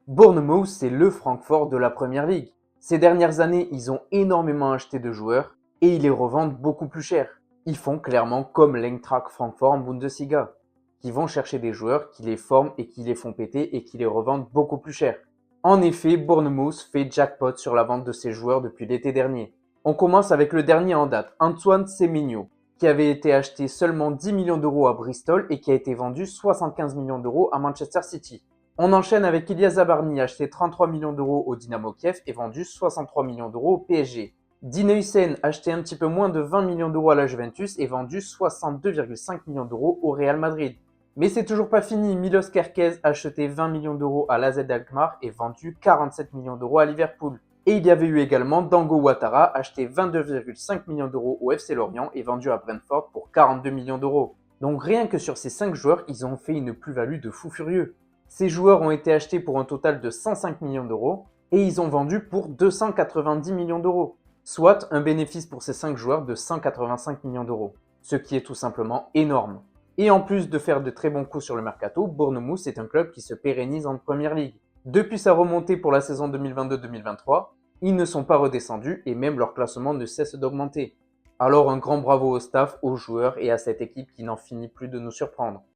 Bournemouth, c'est le Francfort de la Première Ligue. Ces dernières années, ils ont énormément acheté de joueurs et ils les revendent beaucoup plus cher. Ils font clairement comme l'Eintracht Francfort en Bundesliga, qui vont chercher des joueurs, qui les forment et qui les font péter et qui les revendent beaucoup plus cher. En effet, Bournemouth fait jackpot sur la vente de ses joueurs depuis l'été dernier. On commence avec le dernier en date, Antoine Semenyo, qui avait été acheté seulement 10 millions d'euros à Bristol et qui a été vendu 75 millions d'euros à Manchester City. On enchaîne avec Ilya Zabarny, acheté 33 millions d'euros au Dynamo Kiev et vendu 63 millions d'euros au PSG. Dean Huijsen, acheté un petit peu moins de 20 millions d'euros à la Juventus et vendu 62,5 millions d'euros au Real Madrid. Mais c'est toujours pas fini, Milos Kerkez, acheté 20 millions d'euros à l'AZ Alkmaar et vendu 47 millions d'euros à Liverpool. Et il y avait eu également Dango Ouattara, acheté 22,5 millions d'euros au FC Lorient et vendu à Brentford pour 42 millions d'euros. Donc rien que sur ces 5 joueurs, ils ont fait une plus-value de fou furieux. Ces joueurs ont été achetés pour un total de 105 millions d'euros et ils ont vendu pour 290 millions d'euros, soit un bénéfice pour ces 5 joueurs de 185 millions d'euros, ce qui est tout simplement énorme. Et en plus de faire de très bons coups sur le mercato, Bournemouth est un club qui se pérennise en Première Ligue. Depuis sa remontée pour la saison 2022-2023, ils ne sont pas redescendus et même leur classement ne cesse d'augmenter. Alors un grand bravo au staff, aux joueurs et à cette équipe qui n'en finit plus de nous surprendre.